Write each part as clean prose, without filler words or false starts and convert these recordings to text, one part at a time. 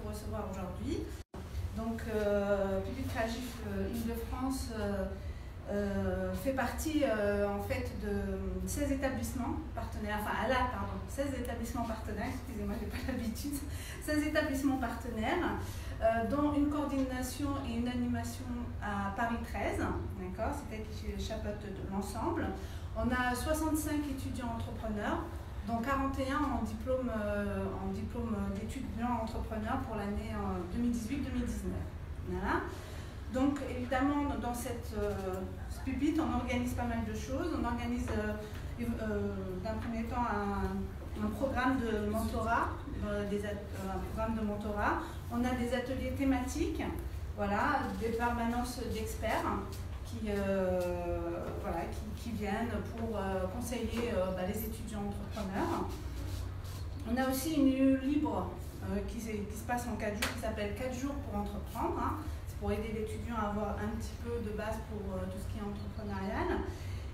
vous recevoir aujourd'hui. Donc, Pupilles Créatifs Île-de-France fait partie en fait de 16 établissements partenaires, enfin elle a, pardon, 16 établissements partenaires, excusez-moi, j'ai pas l'habitude, 16 établissements partenaires, dont une coordination et une animation à Paris 13, d'accord, c'est elle qui chapeaute l'ensemble. On a 65 étudiants entrepreneurs, dont 41 en diplôme d'étudiants entrepreneurs pour l'année 2018-2019. Voilà. Donc évidemment, dans cette pupitre, on organise pas mal de choses. On organise d'un premier temps un programme de mentorat, On a des ateliers thématiques, voilà, des permanences d'experts qui viennent pour conseiller les étudiants entrepreneurs. On a aussi une lieu libre qui se passe en 4 jours, qui s'appelle 4 jours pour entreprendre. Hein. C'est pour aider l'étudiant à avoir un petit peu de base pour tout ce qui est entrepreneurial.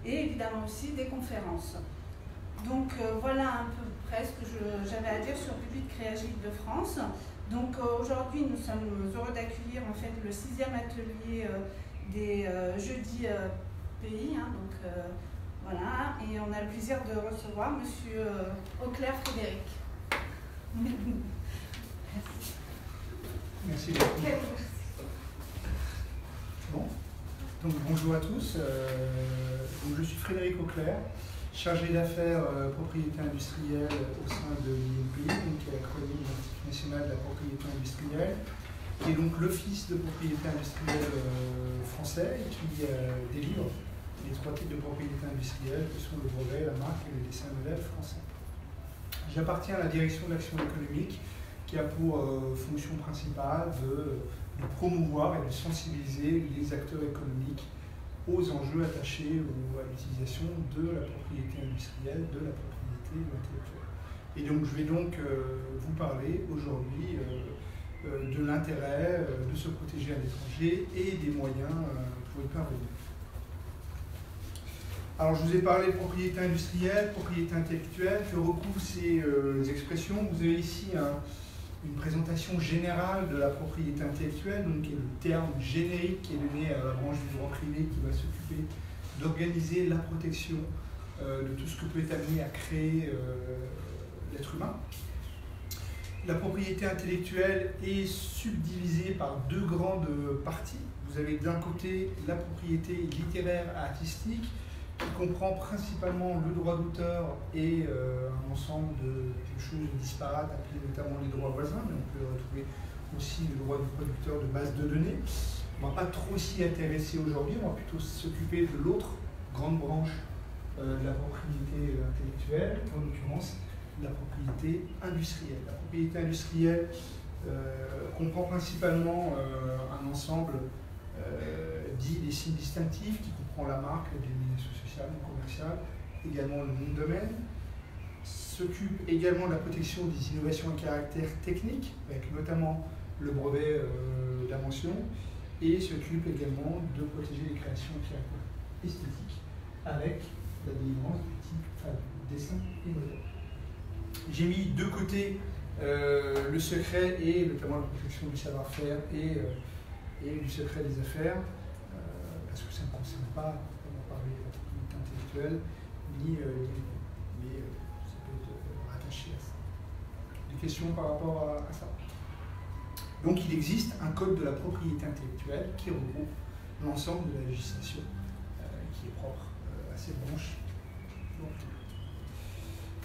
Et évidemment aussi des conférences. Donc voilà un peu près ce que j'avais à dire sur Pupilles Créatifs de France. Donc aujourd'hui, nous sommes heureux d'accueillir en fait le 6e atelier des jeudis pays. Hein, donc voilà, et on a le plaisir de recevoir Monsieur Auclair Frédéric. Merci beaucoup. Bon. Donc, bonjour à tous. Donc, je suis Frédéric Auclair, chargé d'affaires propriété industrielle au sein de l'INPI, qui est l'acronyme de l'Institut national de la propriété industrielle, qui est donc l'office de propriété industrielle français et qui délivre les 3 types de propriété industrielle que sont le brevet, la marque et le dessin modèle français. J'appartiens à la direction de l'action économique qui a pour fonction principale de promouvoir et de sensibiliser les acteurs économiques aux enjeux attachés à l'utilisation de la propriété industrielle, de la propriété intellectuelle. Et donc je vais donc vous parler aujourd'hui de l'intérêt de se protéger à l'étranger et des moyens pour y parvenir. Alors je vous ai parlé de propriété industrielle, propriété intellectuelle, je recouvre ces expressions. Vous avez ici une présentation générale de la propriété intellectuelle, donc qui est le terme générique qui est donné à la branche du droit privé qui va s'occuper d'organiser la protection de tout ce que peut être amené à créer l'être humain. La propriété intellectuelle est subdivisée par 2 grandes parties. Vous avez d'un côté la propriété littéraire et artistique, qui comprend principalement le droit d'auteur et un ensemble de choses disparates, appelées notamment les droits voisins, mais on peut retrouver aussi le droit du producteur de base de données. On ne va pas trop s'y intéresser aujourd'hui, on va plutôt s'occuper de l'autre grande branche de la propriété intellectuelle, en l'occurrence la propriété industrielle. La propriété industrielle comprend principalement un ensemble dit des signes distinctifs qui comprend la marque, la dénomination sociale, commerciale, également le nom de domaine, s'occupe également de la protection des innovations à caractère technique, avec notamment le brevet d'invention, et s'occupe également de protéger les créations à caractère esthétique, avec la délivrance du type dessin et modèle. J'ai mis de côté le secret et notamment la protection du savoir-faire et du secret des affaires, parce que ça ne concerne pas, on va parler de la propriété intellectuelle, mais ça peut être rattaché à ça. Des questions par rapport à ça? Donc il existe un code de la propriété intellectuelle qui regroupe l'ensemble de la législation qui est propre à ces branches.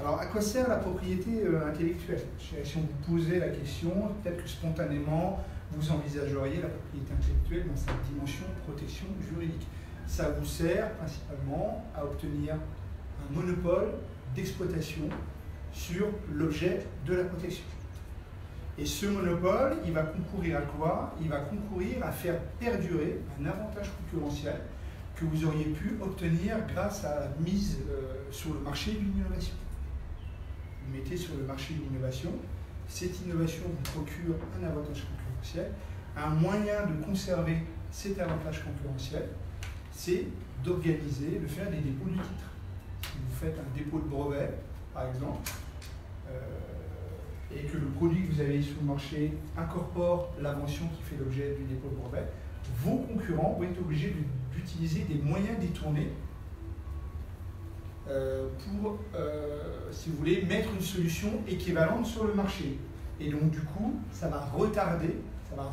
Alors à quoi sert la propriété intellectuelle? Si on vous posait la question, peut-être que spontanément, vous envisageriez la propriété intellectuelle dans sa dimension protection juridique. Ça vous sert principalement à obtenir un monopole d'exploitation sur l'objet de la protection. Et ce monopole, il va concourir à quoi? Il va concourir à faire perdurer un avantage concurrentiel que vous auriez pu obtenir grâce à la mise sur le marché d'une innovation. Vous mettez sur le marché d'une innovation, cette innovation vous procure un avantage concurrentiel. Un moyen de conserver cet avantage concurrentiel, c'est d'organiser, de faire des dépôts de titres. Si vous faites un dépôt de brevet, par exemple, et que le produit que vous avez sur le marché incorpore l'invention qui fait l'objet du dépôt de brevet, vos concurrents vont être obligés d'utiliser des moyens détournés pour, si vous voulez, mettre une solution équivalente sur le marché. Et donc du coup, ça va retarder, ça va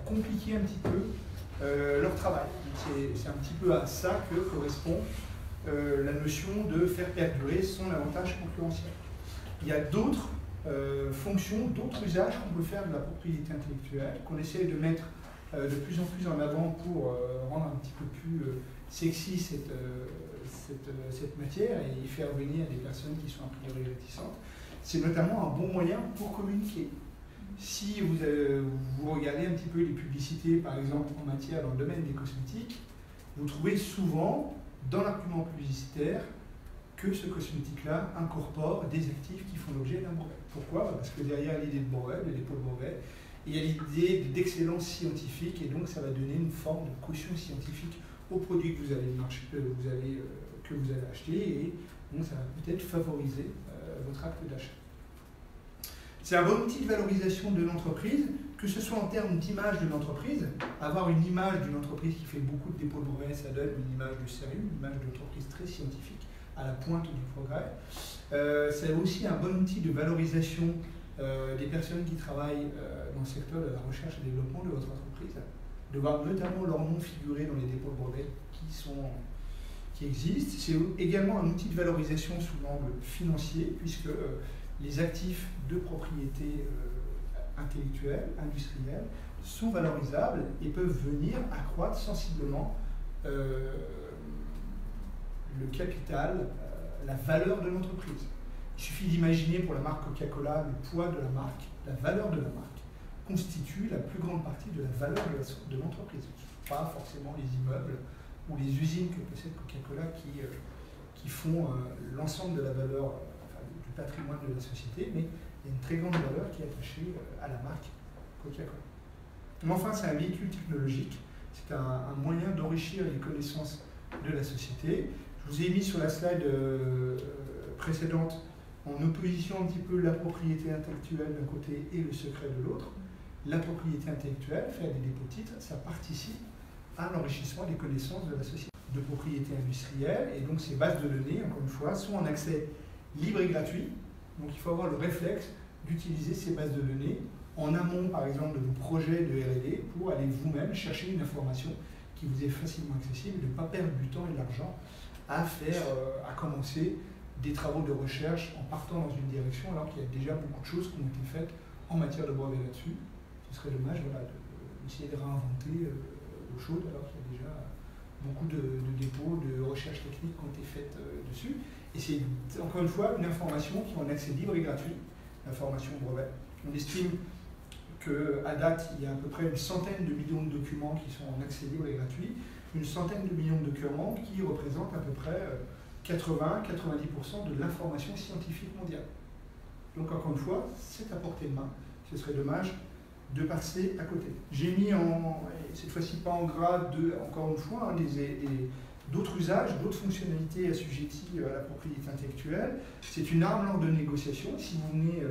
compliquer un petit peu leur travail. C'est un petit peu à ça que correspond la notion de faire perdurer son avantage concurrentiel. Il y a d'autres fonctions, d'autres usages qu'on peut faire de la propriété intellectuelle, qu'on essaie de mettre de plus en plus en avant pour rendre un petit peu plus sexy cette matière et y faire venir des personnes qui sont a priori réticentes. C'est notamment un bon moyen pour communiquer. Si vous regardez un petit peu les publicités, par exemple en matière dans le domaine des cosmétiques, vous trouvez souvent dans l'argument publicitaire que ce cosmétique-là incorpore des actifs qui font l'objet d'un brevet. Pourquoi? Parce que derrière l'idée de brevet, le dépôt de brevet, il y a l'idée d'excellence scientifique et donc ça va donner une forme de caution scientifique au produit que vous allez acheter et donc ça va peut-être favoriser votre acte d'achat. C'est un bon outil de valorisation de l'entreprise, que ce soit en termes d'image de l'entreprise. Avoir une image d'une entreprise qui fait beaucoup de dépôts de brevets, ça donne une image de sérieux, une image d'entreprise très scientifique, à la pointe du progrès. C'est aussi un bon outil de valorisation des personnes qui travaillent dans le secteur de la recherche et développement de votre entreprise, de voir notamment leur nom figurer dans les dépôts de brevets qui existent. C'est également un outil de valorisation sous l'angle financier, puisque les actifs de propriété intellectuelle, industrielle, sont valorisables et peuvent venir accroître sensiblement le capital, la valeur de l'entreprise. Il suffit d'imaginer pour la marque Coca-Cola le poids de la marque, la valeur de la marque constitue la plus grande partie de la valeur de l'entreprise. Pas forcément les immeubles ou les usines que possède Coca-Cola qui font l'ensemble de la valeur du patrimoine de la société, mais il y a une très grande valeur qui est attachée à la marque Coca-Cola. Mais enfin, c'est un véhicule technologique, c'est un moyen d'enrichir les connaissances de la société. Je vous ai mis sur la slide précédente en opposition un petit peu la propriété intellectuelle d'un côté et le secret de l'autre. La propriété intellectuelle, faire des dépôts de titres, ça participe à l'enrichissement des connaissances de la société. De propriété industrielle, et donc ces bases de données, encore une fois, sont en accès libre et gratuit. Donc il faut avoir le réflexe d'utiliser ces bases de données en amont, par exemple, de vos projets de R&D pour aller vous-même chercher une information qui vous est facilement accessible, de ne pas perdre du temps et de l'argent à commencer des travaux de recherche en partant dans une direction alors qu'il y a déjà beaucoup de choses qui ont été faites en matière de brevet là-dessus. Ce serait dommage d'essayer de réinventer l'eau chaude alors qu'il y a déjà beaucoup de dépôts, de recherches techniques qui ont été faites dessus. Et c'est encore une fois une information qui est en accès libre et gratuit, l'information brevet. On estime qu'à date, il y a à peu près une centaine de millions de documents qui sont en accès libre et gratuit, une centaine de millions de documents qui représentent à peu près 80-90% de l'information scientifique mondiale. Donc encore une fois, c'est à portée de main. Ce serait dommage de passer à côté. J'ai mis cette fois-ci pas en gras, encore une fois, d'autres usages, d'autres fonctionnalités assujetties à la propriété intellectuelle. C'est une arme lors de négociation. Si vous venez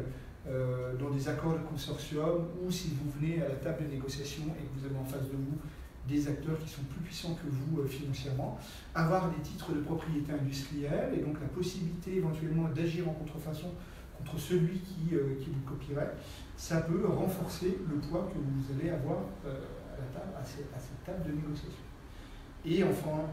dans des accords de consortium ou si vous venez à la table de négociation et que vous avez en face de vous des acteurs qui sont plus puissants que vous financièrement, avoir des titres de propriété industrielle et donc la possibilité éventuellement d'agir en contrefaçon contre celui qui vous copierait, ça peut renforcer le poids que vous allez avoir à cette table de négociation. Et enfin,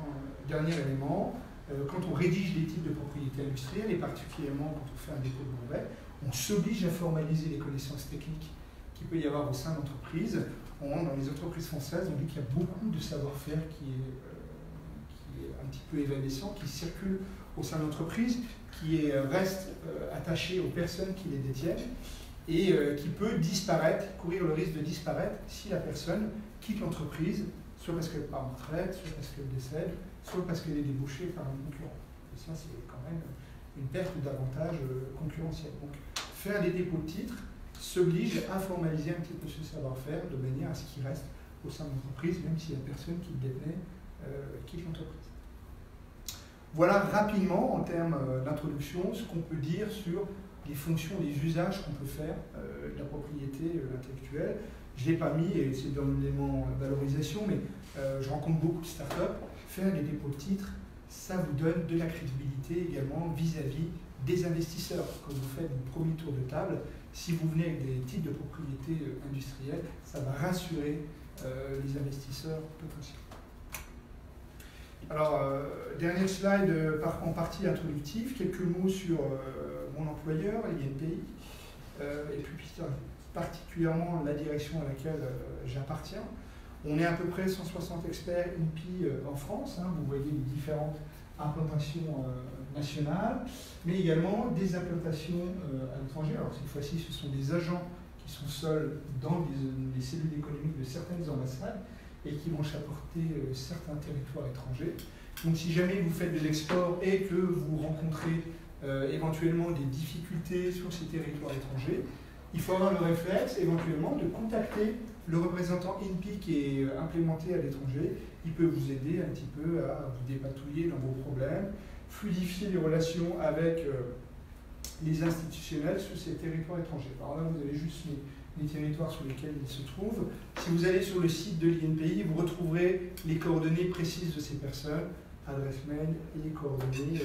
dernier élément, quand on rédige des titres de propriété industrielle, et particulièrement quand on fait un dépôt de brevet, on s'oblige à formaliser les connaissances techniques qu'il peut y avoir au sein d'entreprises. Dans les entreprises françaises, on dit qu'il y a beaucoup de savoir-faire qui est un petit peu évanescent, qui circule au sein de l'entreprise, qui reste attaché aux personnes qui les détiennent et qui peut disparaître, courir le risque de disparaître si la personne quitte l'entreprise, soit parce qu'elle part en retraite, soit parce qu'elle décède, soit parce qu'elle est débauchée par un concurrent. Et ça, c'est quand même une perte d'avantage concurrentiel. Donc, faire des dépôts de titres s'oblige à formaliser un petit peu ce savoir-faire de manière à ce qu'il reste au sein de l'entreprise, même si la personne qui le détenait quitte l'entreprise. Voilà rapidement, en termes d'introduction, ce qu'on peut dire sur les fonctions, les usages qu'on peut faire de la propriété intellectuelle. Je ne l'ai pas mis, et c'est dans l'élément valorisation, mais je rencontre beaucoup de startups. Faire des dépôts de titres, ça vous donne de la crédibilité également vis-à-vis des investisseurs. Quand vous faites le premier tour de table, si vous venez avec des titres de propriété industrielle, ça va rassurer les investisseurs potentiels. Alors, dernier slide en partie introductif, quelques mots sur mon employeur, l'INPI, et plus particulièrement la direction à laquelle j'appartiens. On est à peu près 160 experts INPI en France, hein, vous voyez les différentes implantations nationales, mais également des implantations à l'étranger. Alors cette fois-ci, ce sont des agents qui sont seuls dans les cellules économiques de certaines ambassades et qui vont chapeauter certains territoires étrangers. Donc si jamais vous faites de l'export et que vous rencontrez éventuellement des difficultés sur ces territoires étrangers, il faut avoir le réflexe éventuellement de contacter le représentant INPI qui est implémenté à l'étranger. Il peut vous aider un petit peu à vous dépatouiller dans vos problèmes, fluidifier les relations avec les institutionnels sur ces territoires étrangers. Alors là, vous avez juste les territoires sur lesquels ils se trouvent. Si vous allez sur le site de l'INPI, vous retrouverez les coordonnées précises de ces personnes, adresse mail et coordonnées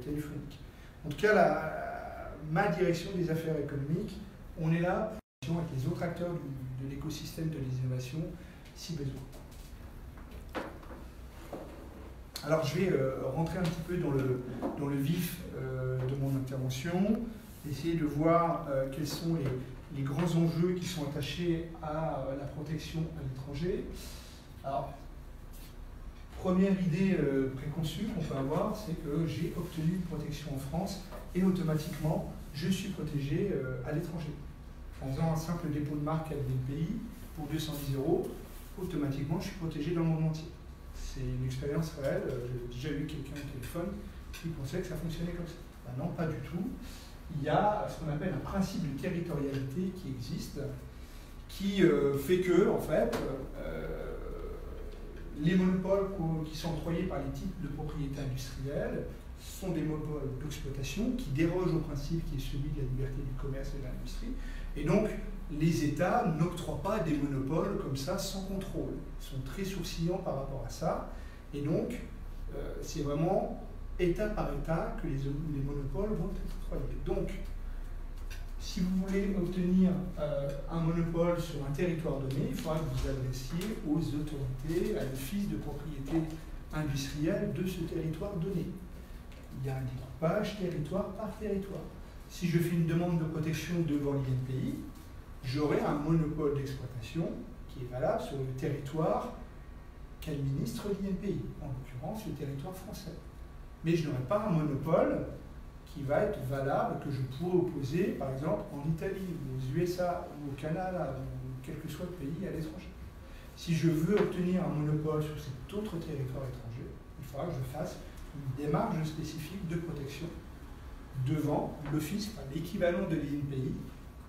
téléphoniques. En tout cas, ma direction des affaires économiques, on est là avec les autres acteurs de l'écosystème de l'innovation, si besoin. Alors je vais rentrer un petit peu dans le vif de mon intervention, essayer de voir quels sont les grands enjeux qui sont attachés à la protection à l'étranger. Alors, première idée préconçue qu'on peut avoir, c'est que j'ai obtenu une protection en France et automatiquement je suis protégé à l'étranger. En faisant un simple dépôt de marque à l'INPI pour 210 €, automatiquement je suis protégé dans le monde entier. C'est une expérience réelle. J'ai déjà eu quelqu'un au téléphone qui pensait que ça fonctionnait comme ça. Ben non, pas du tout. Il y a ce qu'on appelle un principe de territorialité qui existe, qui fait que, en fait, les monopoles qui sont octroyés par les titres de propriété industrielle sont des monopoles d'exploitation qui dérogent au principe qui est celui de la liberté du commerce et de l'industrie. Et donc, les États n'octroient pas des monopoles comme ça sans contrôle. Ils sont très sourcillants par rapport à ça. Et donc, c'est vraiment État par État que les monopoles vont être octroyés. Donc, si vous voulez obtenir un monopole sur un territoire donné, il faudra que vous vous adressiez aux autorités, à l'office de propriété industrielle de ce territoire donné. Il y a un découpage territoire par territoire. Si je fais une demande de protection devant l'INPI, j'aurai un monopole d'exploitation qui est valable sur le territoire qu'administre l'INPI, en l'occurrence le territoire français. Mais je n'aurai pas un monopole qui va être valable, que je pourrais opposer, par exemple, en Italie, aux USA, ou au Canada, ou quel que soit le pays à l'étranger. Si je veux obtenir un monopole sur cet autre territoire étranger, il faudra que je fasse une démarche spécifique de protection devant l'office, enfin, l'équivalent de l'INPI,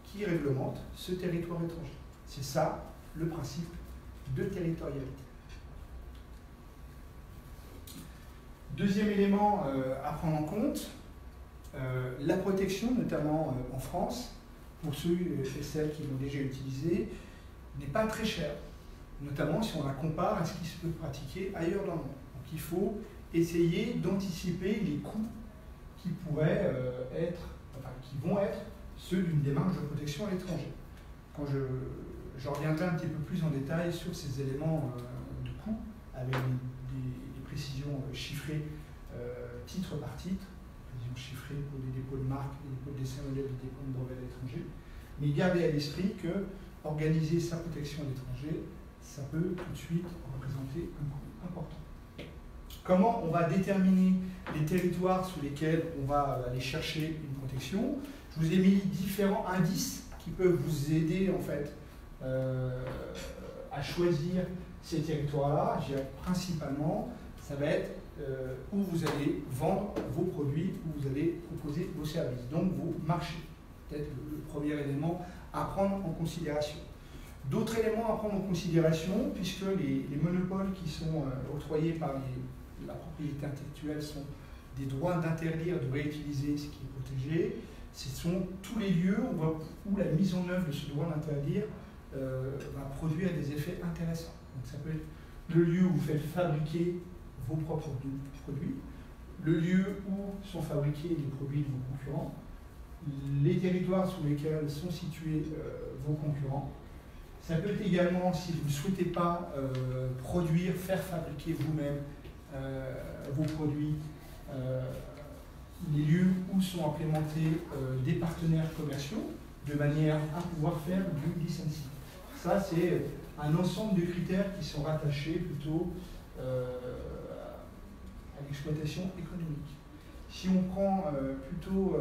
qui réglemente ce territoire étranger. C'est ça le principe de territorialité. Deuxième élément à prendre en compte, la protection, notamment en France, pour ceux et celles qui l'ont déjà utilisé, n'est pas très chère, notamment si on la compare à ce qui se peut pratiquer ailleurs dans le monde. Donc il faut essayer d'anticiper les coûts qui pourraient qui vont être ceux d'une démarche de protection à l'étranger. Quand je reviendrai un petit peu plus en détail sur ces éléments de coût, avec des précisions chiffrées titre par titre, précisions chiffrées pour des dépôts de marque, des dépôts de dessin modèle, des dépôts de brevets à l'étranger, mais gardez à l'esprit que organiser sa protection à l'étranger, ça peut tout de suite représenter un coût important. Comment on va déterminer les territoires sur lesquels on va aller chercher une protection? Je vous ai mis différents indices qui peuvent vous aider en fait à choisir ces territoires-là. Je dirais principalement, ça va être où vous allez vendre vos produits, où vous allez proposer vos services, donc vos marchés. Peut-être le premier élément à prendre en considération. D'autres éléments à prendre en considération, puisque les monopoles qui sont octroyés par la propriété intellectuelle sont des droits d'interdire de réutiliser ce qui est protégé. Ce sont tous les lieux où la mise en œuvre de ce droit d'interdire va produire des effets intéressants. Donc ça peut être le lieu où vous faites fabriquer vos propres produits, le lieu où sont fabriqués les produits de vos concurrents, les territoires sur lesquels sont situés vos concurrents. Ça peut être également, si vous ne souhaitez pas produire, faire fabriquer vous-même vos produits, les lieux où sont implémentés des partenaires commerciaux de manière à pouvoir faire du licensing. Ça, c'est un ensemble de critères qui sont rattachés plutôt à l'exploitation économique. Si on prend plutôt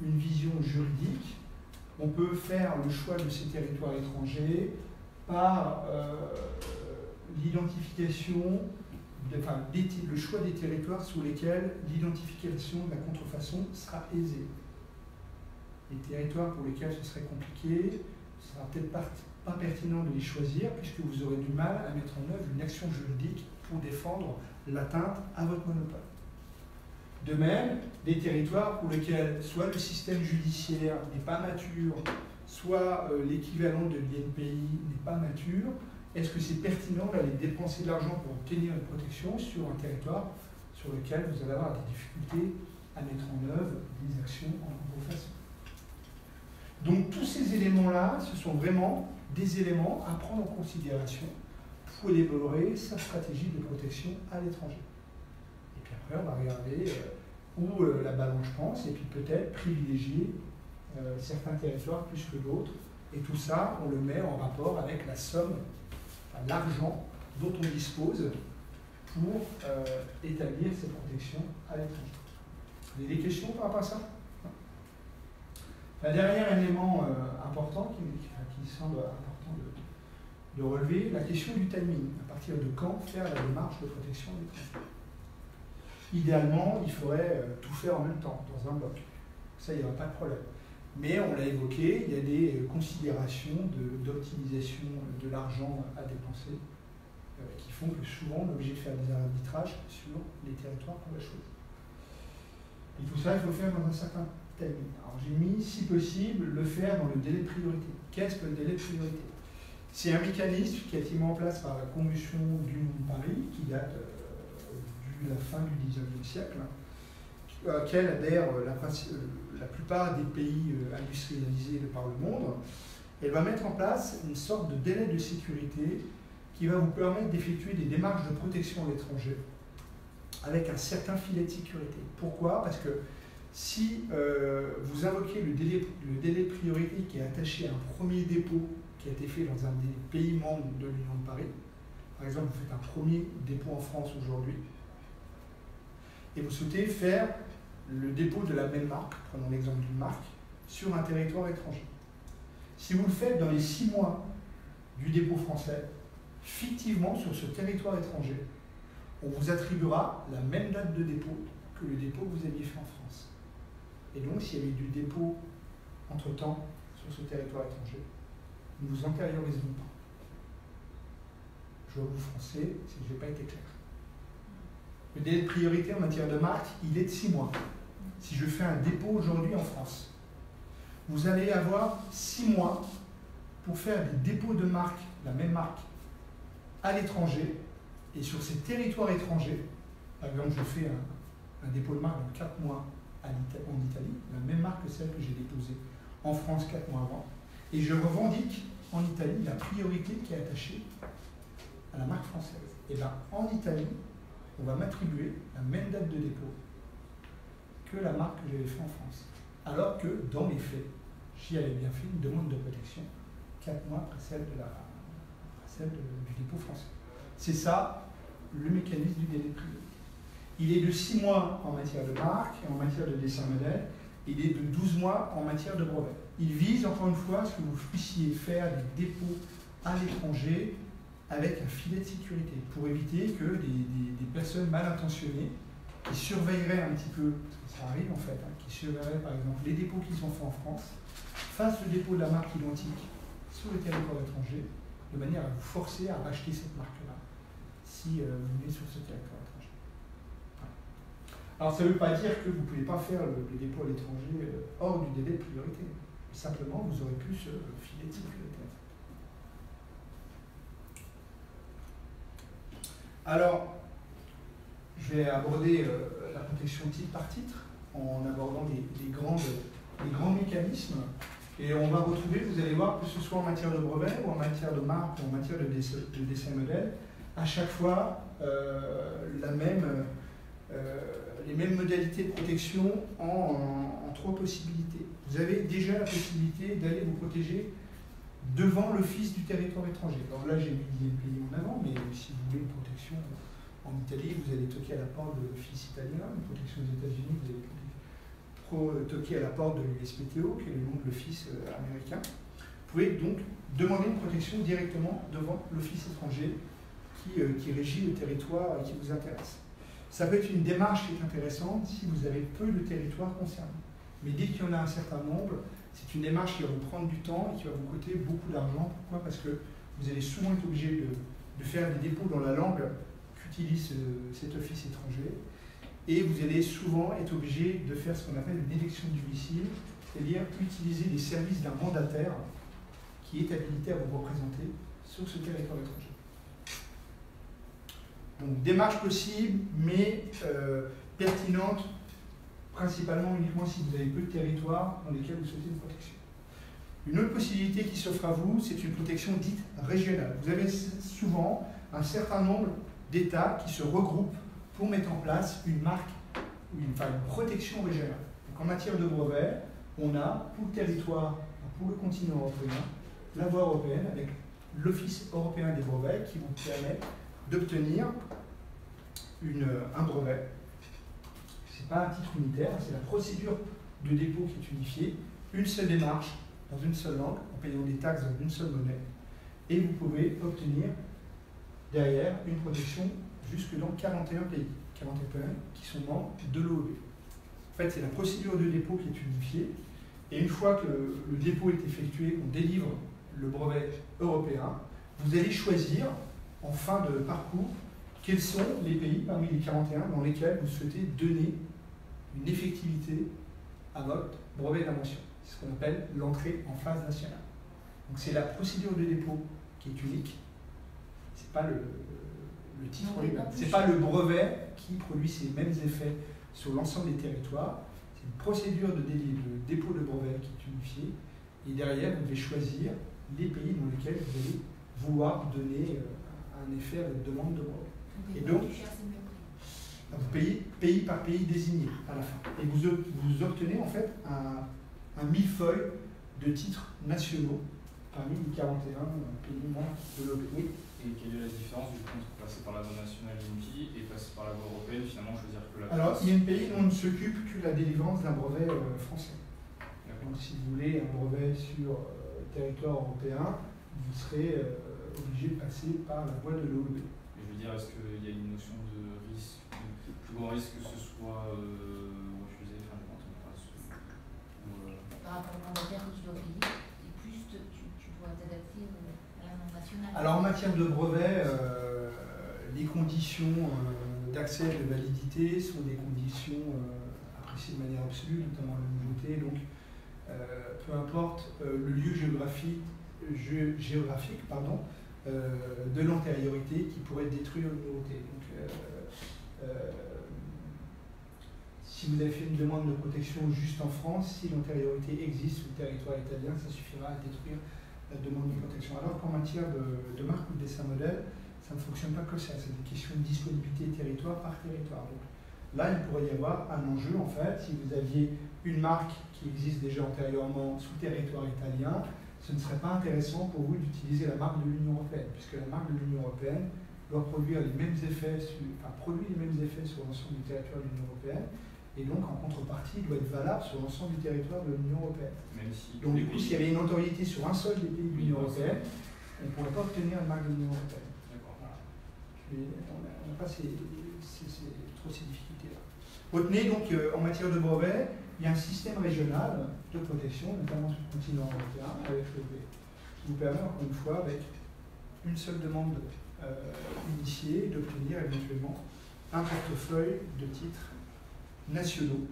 une vision juridique, on peut faire le choix de ces territoires étrangers par l'identification, le choix des territoires sur lesquels l'identification de la contrefaçon sera aisée. Les territoires pour lesquels ce serait compliqué, ce ne sera peut-être pas pertinent de les choisir puisque vous aurez du mal à mettre en œuvre une action juridique pour défendre l'atteinte à votre monopole. De même, des territoires pour lesquels soit le système judiciaire n'est pas mature, soit l'équivalent de l'INPI n'est pas mature, est-ce que c'est pertinent d'aller dépenser de l'argent pour obtenir une protection sur un territoire sur lequel vous allez avoir des difficultés à mettre en œuvre des actions en contrefaçon? Donc tous ces éléments-là, ce sont vraiment des éléments à prendre en considération pour élaborer sa stratégie de protection à l'étranger. Et puis après, on va regarder où la balance pense, et puis peut-être privilégier certains territoires plus que d'autres. Et tout ça, on le met en rapport avec la somme, l'argent dont on dispose pour établir ces protections à l'étranger. Vous avez des questions par rapport à ça? Un dernier élément important qui semble important de relever, la question du timing. À partir de quand faire la démarche de protection à l'étranger? Idéalement, il faudrait tout faire en même temps, dans un bloc. Ça, il n'y aura pas de problème. Mais on l'a évoqué, il y a des considérations d'optimisation de l'argent à dépenser qui font que souvent on est obligé de faire des arbitrages sur les territoires qu'on va choisir. Et tout ça, il faut le faire dans un certain timing. Alors j'ai mis, si possible, le faire dans le délai de priorité. Qu'est-ce que le délai de priorité? C'est un mécanisme qui a été mis en place par la Convention du Paris, qui date de la fin du XIXe siècle, à laquelle adhèrent la plupart des pays industrialisés par le monde. Elle va mettre en place une sorte de délai de sécurité qui va vous permettre d'effectuer des démarches de protection à l'étranger avec un certain filet de sécurité. Pourquoi? Parce que si vous invoquez le délai de priorité qui est attaché à un premier dépôt qui a été fait dans un des pays membres de l'Union de Paris, par exemple, vous faites un premier dépôt en France aujourd'hui, et vous souhaitez faire le dépôt de la même marque, prenons l'exemple d'une marque, sur un territoire étranger. Si vous le faites dans les 6 mois du dépôt français, fictivement sur ce territoire étranger, on vous attribuera la même date de dépôt que le dépôt que vous aviez fait en France. Et donc, s'il y avait du dépôt entre-temps sur ce territoire étranger, nous ne vous antérioriserons pas. Je vois vous français si je n'ai pas été clair. Le délai de priorité en matière de marque, il est de 6 mois. Si je fais un dépôt aujourd'hui en France, vous allez avoir 6 mois pour faire des dépôts de marque, la même marque, à l'étranger, et sur ces territoires étrangers. Par exemple, je fais un dépôt de marque dans 4 mois en Italie, la même marque que celle que j'ai déposée en France 4 mois avant, et je revendique en Italie la priorité qui est attachée à la marque française. Et bien, en Italie, on va m'attribuer la même date de dépôt que la marque que j'avais fait en France. Alors que, dans les faits, j'y avais bien fait une demande de protection 4 mois après celle du dépôt français. C'est ça, le mécanisme du délai de priorité. Il est de 6 mois en matière de marque et en matière de dessin modèle. Il est de 12 mois en matière de brevet. Il vise, encore une fois, à ce que vous puissiez faire des dépôts à l'étranger avec un filet de sécurité, pour éviter que des personnes mal intentionnées qui surveilleraient un petit peu, parce que ça arrive en fait, qui surveilleraient par exemple les dépôts qui sont faits en France, fassent le dépôt de la marque identique sur le territoire étranger, de manière à vous forcer à racheter cette marque-là, si vous venez sur ce territoire étranger. Voilà. Alors ça ne veut pas dire que vous ne pouvez pas faire le dépôt à l'étranger hors du délai de priorité. Simplement, vous aurez plus filet de sécurité. Alors, je vais aborder la protection titre par titre en abordant les grands mécanismes. Et on va retrouver, vous allez voir, que ce soit en matière de brevet ou en matière de marque ou en matière de dessin modèle, à chaque fois les mêmes modalités de protection en 3 possibilités. Vous avez déjà la possibilité d'aller vous protéger devant l'office du territoire étranger. Alors là, j'ai mis les pays en avant, mais si vous voulez une protection en Italie, vous allez toquer à la porte de l'office italien. Une protection aux États-Unis, vous allez toquer à la porte de l'USPTO, qui est le nom de l'office américain. Vous pouvez donc demander une protection directement devant l'office étranger qui régit le territoire qui vous intéresse. Ça peut être une démarche qui est intéressante si vous avez peu de territoire concerné. Mais dès qu'il y en a un certain nombre, c'est une démarche qui va vous prendre du temps et qui va vous coûter beaucoup d'argent. Pourquoi? Parce que vous allez souvent être obligé de faire des dépôts dans la langue qu'utilise cet office étranger. Et vous allez souvent être obligé de faire ce qu'on appelle une élection du domicile, c'est-à-dire utiliser les services d'un mandataire qui est habilité à vous représenter sur ce territoire étranger. Donc démarche possible, mais pertinente, principalement uniquement si vous avez peu de territoires dans lesquels vous souhaitez une protection. Une autre possibilité qui s'offre à vous, c'est une protection dite régionale. Vous avez souvent un certain nombre d'États qui se regroupent pour mettre en place une marque, une protection régionale. Donc en matière de brevets, on a pour le territoire, pour le continent européen, la voie européenne avec l'Office européen des brevets qui vous permet d'obtenir un brevet. Ce n'est pas un titre unitaire, c'est la procédure de dépôt qui est unifiée, une seule démarche dans une seule langue, en payant des taxes dans une seule monnaie, et vous pouvez obtenir derrière une protection jusque dans 41 pays, 41 qui sont membres de l'OEB. En fait, c'est la procédure de dépôt qui est unifiée, et une fois que le dépôt est effectué, qu'on délivre le brevet européen, vous allez choisir en fin de parcours quels sont les pays parmi les 41 dans lesquels vous souhaitez donner une effectivité à votre brevet d'invention. C'est ce qu'on appelle l'entrée en phase nationale. Donc c'est la procédure de dépôt qui est unique. C'est pas le titre lui-même. C'est pas le brevet qui produit ces mêmes effets sur l'ensemble des territoires. C'est une procédure de dépôt de brevet qui est unifiée. Et derrière, vous devez choisir les pays dans lesquels vous allez vouloir donner un effet à votre demande de brevet. Et donc, vous payez pays par pays désigné à la fin. Et vous obtenez en fait un millefeuille de titres nationaux parmi les 41 pays membres de l'OEB. Et quelle est la différence du coup entre passer par la voie nationale INPI et passer par la voie européenne, finalement choisir que la Alors, INPI, on ne s'occupe que de la délivrance d'un brevet français. Donc, si vous voulez un brevet sur le territoire européen, vous serez obligé de passer par la voie de l'OEB. Je veux dire, est-ce qu'il y a une notion de risque, de plus grand risque que ce soit refusé, enfin, quand on passe par rapport au mandataire que tu dois payer, et plus tu dois t'adapter à la norme nationale. Alors en matière de brevet, les conditions d'accès et de validité sont des conditions appréciées de manière absolue, notamment la nouveauté. Donc peu importe le lieu géographique de l'antériorité qui pourrait détruire une nouveauté. Donc, si vous avez fait une demande de protection juste en France, si l'antériorité existe sur le territoire italien, ça suffira à détruire la demande de protection. Alors qu'en matière de marque ou de dessin modèle, ça ne fonctionne pas comme ça. C'est des questions de disponibilité territoire par territoire. Donc, là, il pourrait y avoir un enjeu, en fait, si vous aviez une marque qui existe déjà antérieurement sous territoire italien, ce ne serait pas intéressant pour vous d'utiliser la marque de l'Union européenne, puisque la marque de l'Union européenne doit produire les mêmes effets, produit les mêmes effets sur l'ensemble du territoire de l'Union européenne, et donc en contrepartie doit être valable sur l'ensemble du territoire de l'Union européenne. Même si donc du coup, s'il y avait une autorité sur un seul des pays de l'Union européenne, on ne pourrait pas obtenir une marque de l'Union européenne. Voilà. On n'a pas trop ces difficultés-là. Retenez donc, en matière de brevet, il y a un système régional de protection, notamment sur le continent européen, avec l'OEB, qui vous permet, encore une fois, avec une seule demande initiée, d'obtenir éventuellement un portefeuille de titres nationaux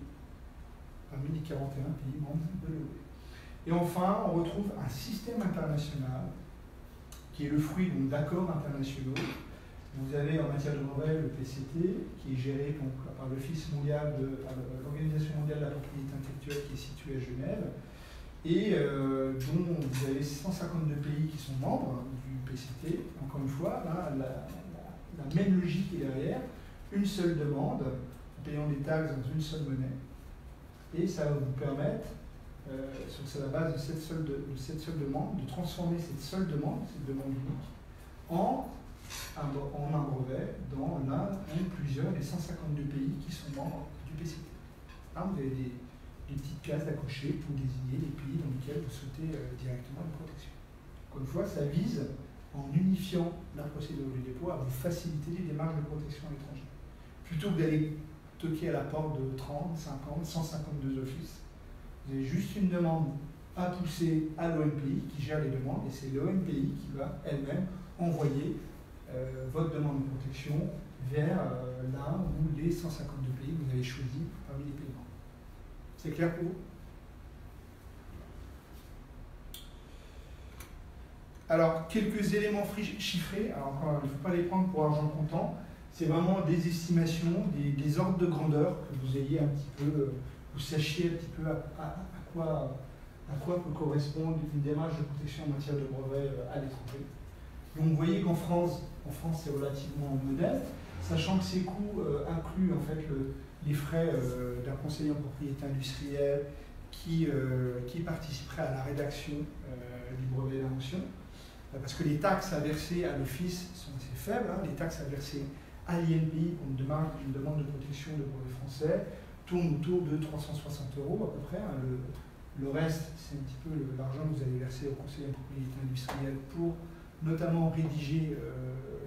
parmi les 41 pays membres de l'OE. Et enfin, on retrouve un système international qui est le fruit d'accords internationaux. Vous avez en matière de brevets le PCT, qui est géré donc, par l'Organisation mondiale de la propriété intellectuelle qui est située à Genève, et dont vous avez 152 pays qui sont membres du PCT. Encore une fois, là, la même logique est derrière, une seule demande, en payant des taxes dans une seule monnaie, et ça va vous permettre, sur la base de cette seule demande, de transformer cette seule demande, cette demande unique, en un brevet dans l'un ou plusieurs des 152 pays qui sont membres du PCT. Là, vous avez des petites cases à cocher pour désigner les pays dans lesquels vous souhaitez directement une protection. Encore une fois, ça vise, en unifiant la procédure du dépôt, à vous faciliter les démarches de protection à l'étranger. Plutôt que d'aller toquer à la porte de 30, 50, 152 offices, vous avez juste une demande à pousser à l'OMPI qui gère les demandes, et c'est l'OMPI qui va elle-même envoyer votre demande de protection vers l'un ou les 152 pays que vous avez choisis parmi les pays membres. C'est clair pour vous? Alors, quelques éléments chiffrés. Alors, encore, il ne faut pas les prendre pour argent comptant. C'est vraiment des estimations, des ordres de grandeur, que vous ayez un petit peu, vous sachiez un petit peu à quoi peut correspondre une démarche de protection en matière de brevet à l'étranger. Donc, vous voyez qu'en France, c'est relativement modeste, sachant que ces coûts incluent en fait les frais d'un conseiller en propriété industrielle qui participerait à la rédaction du brevet d'invention. Parce que les taxes à verser à l'office sont assez faibles, hein. Les taxes à verser à l'INPI pour une demande de protection de brevet français tournent autour de 360 € à peu près. Hein. Le reste, c'est un petit peu l'argent que vous allez verser au conseiller en propriété industrielle pour notamment rédiger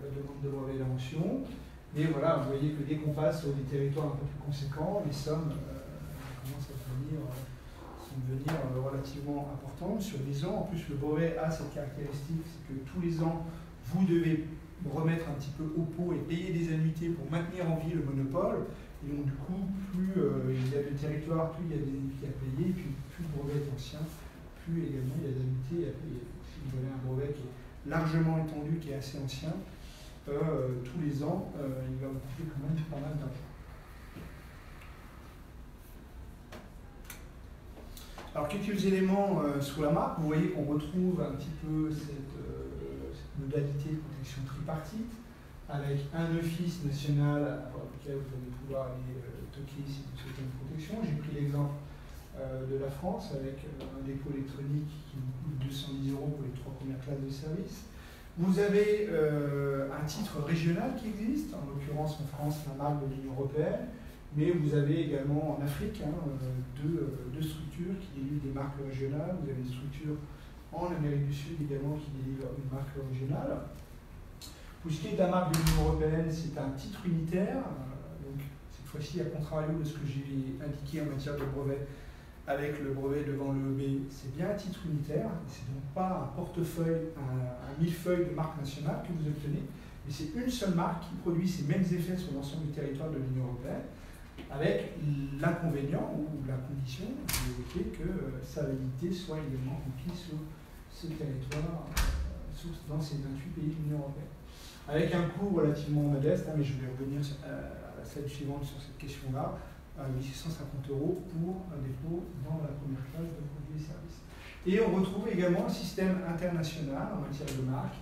la demande de brevet d'invention. Mais voilà, vous voyez que dès qu'on passe sur des territoires un peu plus conséquents, les sommes commencent à devenir relativement importantes sur 10 ans. En plus, le brevet a cette caractéristique, c'est que tous les ans, vous devez remettre un petit peu au pot et payer des annuités pour maintenir en vie le monopole. Et donc, du coup, plus il y a de territoires, plus il y a des annuités à payer, et puis plus le brevet est ancien, plus également il y a des annuités à payer. Donc, si vous avez un brevet qui est largement étendu, qui est assez ancien, tous les ans, il va vous coûter quand même pas mal d'argent. Alors, quelques éléments sur la marque. Vous voyez qu'on retrouve un petit peu cette modalité de protection tripartite, avec un office national pour lequel vous allez pouvoir aller toquer si vous souhaitez une protection. J'ai pris l'exemple de la France, avec un dépôt électronique qui vous coûte 210 € pour les 3 premières classes de service. Vous avez un titre régional qui existe, en l'occurrence en France, la marque de l'Union européenne, mais vous avez également en Afrique deux structures qui délivrent des marques régionales. Vous avez une structure en Amérique du Sud également qui délivre une marque régionale. Pour ce qui est de la marque de l'Union européenne, c'est un titre unitaire. Donc, cette fois-ci, à contrario de ce que j'ai indiqué en matière de brevet, avec le brevet devant l'EEB, c'est bien un titre unitaire. C'est donc pas un portefeuille, un millefeuille de marque nationale que vous obtenez, mais c'est une seule marque qui produit ces mêmes effets sur l'ensemble du territoire de l'Union européenne, avec l'inconvénient ou la condition d'évoquer que sa validité soit également remplie sur ce territoire, dans ces 28 pays de l'Union européenne. Avec un coût relativement modeste, mais je vais revenir à la slide suivante sur cette question-là, 850 € pour un dépôt dans la première classe de produits et services. Et on retrouve également un système international en matière de marque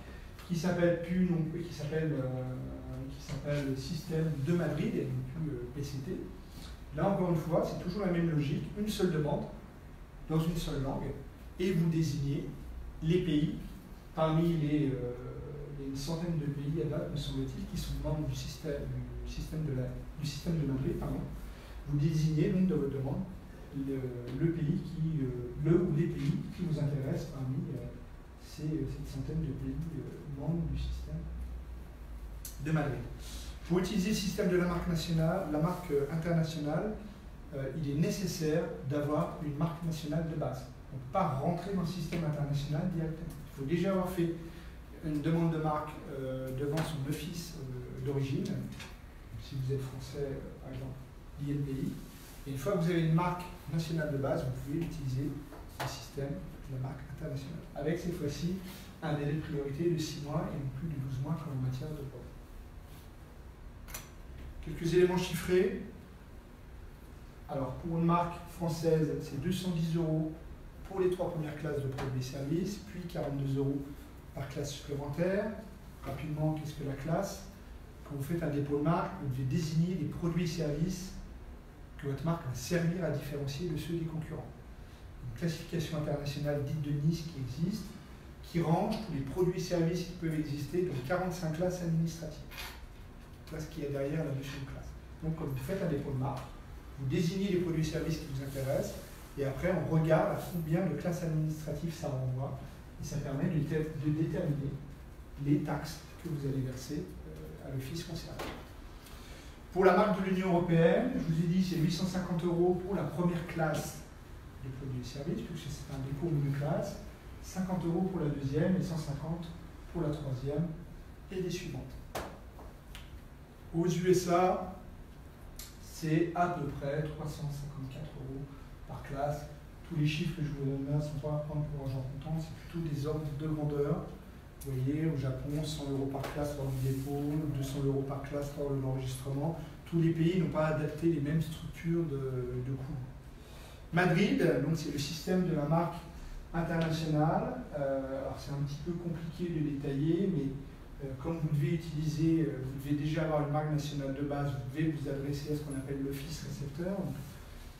qui s'appelle le système de Madrid et non plus PCT. Là encore une fois, c'est toujours la même logique, une seule demande dans une seule langue, et vous désignez les pays parmi les centaines de pays à date, me semble-t-il, qui sont membres du système de Madrid. Vous désignez donc dans votre demande le pays ou les pays qui vous intéressent parmi cette centaine de pays membres du système de Madrid. Pour utiliser le système de la marque nationale, la marque internationale, il est nécessaire d'avoir une marque nationale de base. On ne peut pas rentrer dans le système international directement. Il faut déjà avoir fait une demande de marque devant son office d'origine. Si vous êtes français, par exemple, l'INPI, Et une fois que vous avez une marque nationale de base, vous pouvez utiliser le système de la marque internationale, avec cette fois-ci un délai de priorité de 6 mois et non plus de 12 mois comme en matière de brevet. Quelques éléments chiffrés. Alors, pour une marque française, c'est 210 € pour les 3 premières classes de produits et services, puis 42 € par classe supplémentaire. Rapidement, qu'est-ce que la classe? Quand vous faites un dépôt de marque, vous devez désigner les produits et services que votre marque va servir à différencier de ceux des concurrents. Une classification internationale dite de Nice qui existe, qui range tous les produits et services qui peuvent exister dans 45 classes administratives. Voilà ce qu'il y a derrière la notion de classe. Donc, quand vous faites un dépôt de marque, vous désignez les produits et services qui vous intéressent, et après on regarde à combien de classes administratives ça renvoie, et ça permet de déterminer les taxes que vous allez verser à l'office concerné. Pour la marque de l'Union européenne, je vous ai dit c'est 850 € pour la première classe de produits et services, puisque c'est un dépôt monoclasse, 50 € pour la deuxième et 150 pour la troisième et les suivantes. Aux USA, c'est à peu près 354 € par classe. Tous les chiffres que je vous donne là ne sont pas à prendre pour argent comptant, c'est plutôt des ordres de grandeur. Vous voyez, au Japon, 100 € par classe pour le dépôt, 200 € par classe pour l'enregistrement. Tous les pays n'ont pas adapté les mêmes structures de coûts. Madrid, donc c'est le système de la marque internationale. Alors c'est un petit peu compliqué de détailler, mais comme vous devez utiliser, vous devez déjà avoir une marque nationale de base, vous devez vous adresser à ce qu'on appelle l'office récepteur. Donc,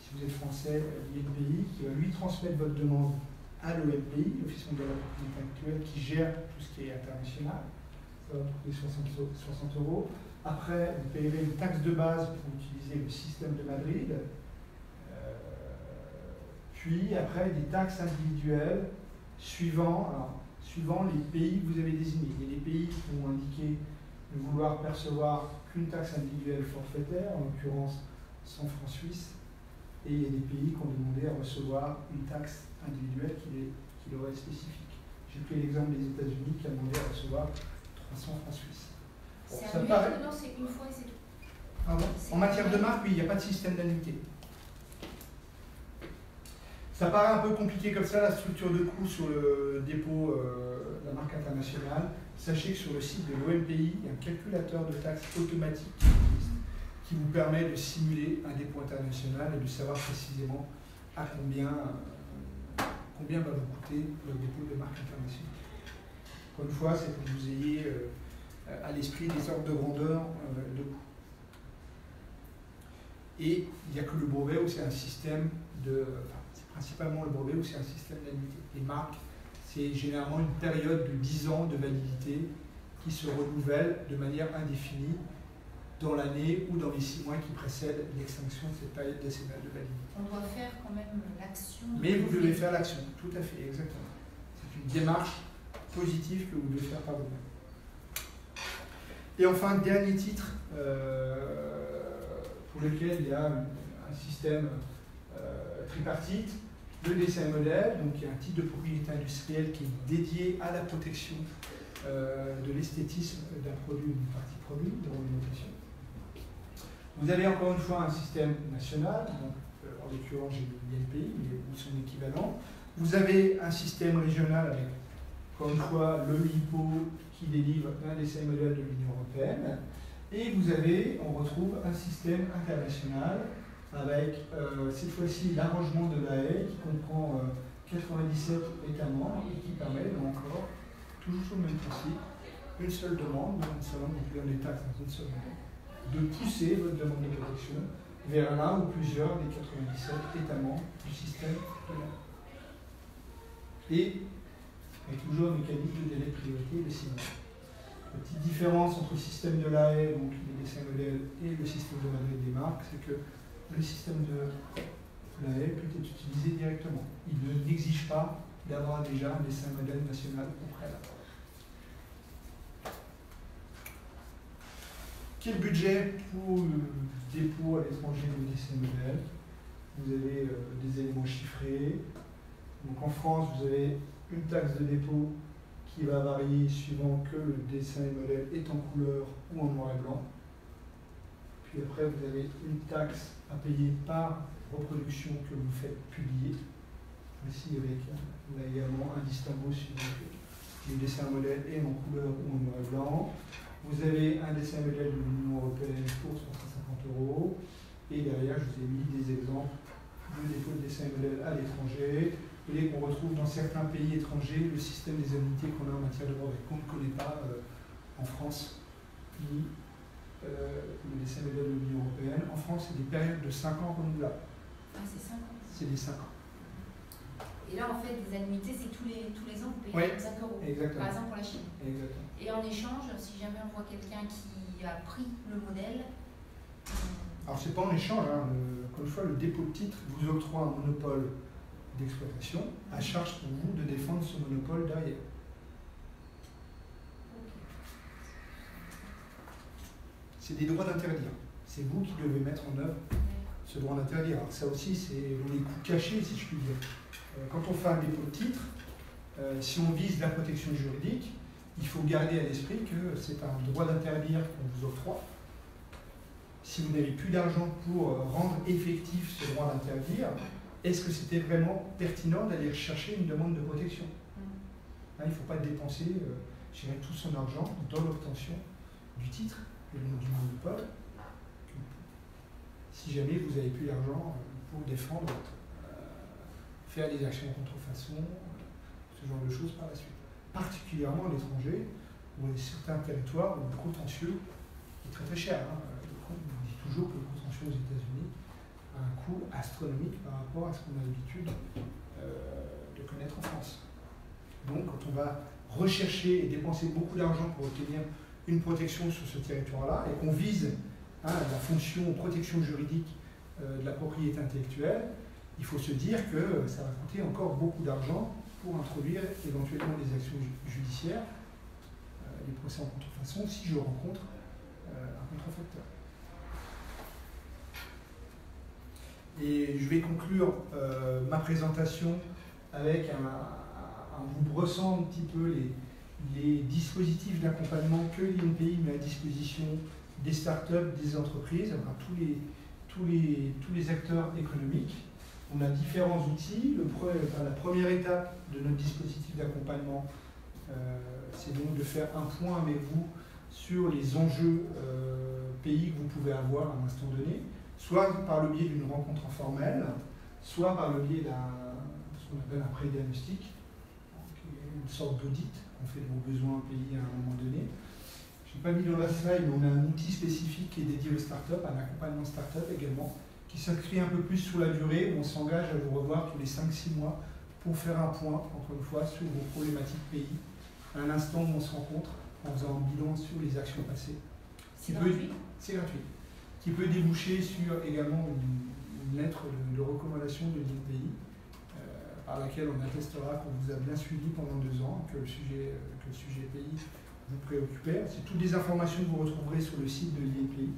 si vous êtes français, l'INPI, qui va lui transmettre votre demande à l'OMPI, l'Office mondial de la propriété intellectuelle, qui gère tout ce qui est international. Ça va coûter 60 €. Après, vous payerez une taxe de base pour utiliser le système de Madrid. Puis après, des taxes individuelles suivant les pays que vous avez désignés. Il y a des pays qui vont indiquer de vouloir percevoir qu'une taxe individuelle forfaitaire, en l'occurrence 100 francs suisses, et il y a des pays qui ont demandé à recevoir une taxe individuelle qui leur est spécifique. J'ai pris l'exemple des États-Unis qui a demandé à recevoir 300 francs suisses. Bon, c'est ça annuel, paraît... non, c'est une fois et c'est tout. Pardon. En matière de marque, oui, il n'y a pas de système d'annuité. Ça paraît un peu compliqué comme ça, la structure de coût sur le dépôt de la marque internationale. Sachez que sur le site de l'OMPI, il y a un calculateur de taxes automatique qui vous permet de simuler un dépôt international et de savoir précisément à combien va vous coûter le dépôt de marque internationale. Encore une fois, c'est pour que vous ayez à l'esprit des ordres de grandeur de coût. Et il n'y a que le brevet où c'est un système de... c'est principalement le brevet où c'est un système d'annuité. Les marques, c'est généralement une période de 10 ans de validité qui se renouvelle de manière indéfinie dans l'année ou dans les 6 mois qui précèdent l'extinction de cette période décennale de validité. On doit faire quand même l'action. Mais vous devez faire l'action, tout à fait, exactement. C'est une démarche positive que vous devez faire par vous-même. Et enfin, dernier titre pour lequel il y a un système tripartite, le dessin modèle, donc il y a un titre de propriété industrielle qui est dédié à la protection de l'esthétisme d'un produit ou d'une partie produit, de l'orientation. Vous avez encore une fois un système national, donc, en l'occurrence j'ai l'INPI, ou son équivalent. Vous avez un système régional avec, encore une fois, le MIPO qui délivre un dessin modèle de l'Union européenne. Et vous avez, on retrouve un système international avec cette fois-ci l'arrangement de la haie qui comprend 97 États membres et qui permet, là encore, toujours sur le même principe, une seule demande, dans une seule langue, donc des taxes dans une seule langue, de pousser votre demande de protection vers l'un ou plusieurs des 97 États membres du système de la haie. Et avec toujours un mécanisme de délai de priorité de 6 mois. Petite différence entre le système de la haie, donc les dessins modèles, et le système de Madrid des marques, c'est que le système de la haie peut être utilisé directement. Il n'exige pas d'avoir déjà un dessin modèle national au préalable. Quel budget pour le dépôt à l'étranger de dessin modèle? Vous avez des éléments chiffrés. Donc en France, vous avez une taxe de dépôt qui va varier suivant que le dessin et modèle est en couleur ou en noir et blanc. Puis après, vous avez une taxe à payer par reproduction que vous faites publier. Ici, avec on a également un distinguo sur le dessin modèle et en couleur ou en noir et blanc. Vous avez un dessin modèle de l'Union européenne pour 350 €. Et derrière, je vous ai mis des exemples de dépôt de dessin modèle à l'étranger. Vous voyez qu'on retrouve dans certains pays étrangers le système des indemnités qu'on a en matière de brevet, qu'on ne connaît pas en France, ni le dessin modèle de l'Union européenne. En France, c'est des périodes de 5 ans renouvelables. Ah, c'est 5 ans. C'est des 5 ans. Et là, en fait, les annuités, c'est tous les ans, vous payez Oui, 5 €. exactement. Par exemple, pour la Chine. Exactement. Et en échange, si jamais on voit quelqu'un qui a pris le modèle. Alors, c'est pas en échange, hein. Encore une fois, le dépôt de titre vous octroie un monopole d'exploitation, à charge pour vous de défendre ce monopole derrière. C'est des droits d'interdire. C'est vous qui devez mettre en œuvre ce droit d'interdire. Alors ça aussi, c'est les coûts cachés, si je puis dire. Quand on fait un dépôt de titre, si on vise la protection juridique, il faut garder à l'esprit que c'est un droit d'interdire qu'on vous octroie. Si vous n'avez plus d'argent pour rendre effectif ce droit d'interdire, est-ce que c'était vraiment pertinent d'aller chercher une demande de protection? Il ne faut pas dépenser tout son argent dans l'obtention du titre et du monopole, si jamais vous n'avez plus d'argent pour défendre, faire des actions en contrefaçon, ce genre de choses par la suite. Particulièrement à l'étranger, où il y a certains territoires où le contentieux est très très cher. On dit toujours que le contentieux aux États-Unis a un coût astronomique par rapport à ce qu'on a l'habitude de connaître en France. Donc, quand on va rechercher et dépenser beaucoup d'argent pour obtenir une protection sur ce territoire-là, et qu'on vise la fonction protection juridique de la propriété intellectuelle, il faut se dire que ça va coûter encore beaucoup d'argent pour introduire éventuellement des actions judiciaires, les procès en contrefaçon, si je rencontre un contrefacteur. Et je vais conclure ma présentation avec en vous brossant un petit peu les dispositifs d'accompagnement que l'INPI met à disposition des startups, des entreprises, tous les acteurs économiques. On a différents outils. La première étape de notre dispositif d'accompagnement, c'est donc de faire un point avec vous sur les enjeux pays que vous pouvez avoir à un instant donné, soit par le biais d'une rencontre informelle, soit par le biais ce qu'on appelle un pré-diagnostic, une sorte d'audit qu'on fait de vos besoins pays à un moment donné. Je n'ai pas mis dans la slide, mais on a un outil spécifique qui est dédié aux startups, un accompagnement startup également, qui s'inscrit un peu plus sur la durée, où on s'engage à vous revoir tous les 5-6 mois pour faire un point, encore une fois, sur vos problématiques pays, à l'instant où on se rencontre, en faisant un bilan sur les actions passées. C'est gratuit. C'est gratuit. Qui peut déboucher sur également une lettre de recommandation de l'INPI, par laquelle on attestera qu'on vous a bien suivi pendant 2 ans, que le sujet pays vous préoccupait. C'est toutes les informations que vous retrouverez sur le site de l'INPI.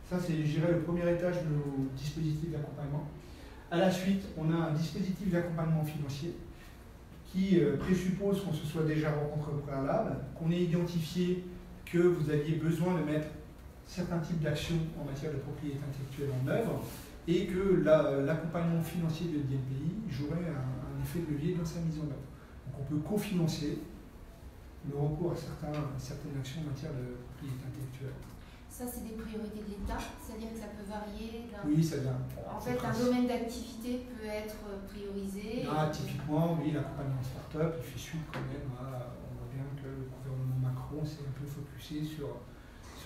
Ça, c'est, je dirais, le premier étage de nos dispositifs d'accompagnement. À la suite, on a un dispositif d'accompagnement financier qui présuppose qu'on se soit déjà rencontré au préalable, qu'on ait identifié que vous aviez besoin de mettre certains types d'actions en matière de propriété intellectuelle en œuvre, et que l'accompagnement financier de l'INPI jouerait un effet de levier dans sa mise en œuvre. Donc on peut cofinancer le recours à certaines actions en matière de propriété intellectuelle. Ça, c'est des priorités de l'État, c'est-à-dire que ça peut varier d'un... Oui, ça vient. En fait, un domaine d'activité peut être priorisé. Typiquement, oui, l'accompagnement start-up, il fait suite quand même à... On voit bien que le gouvernement Macron s'est un peu focusé sur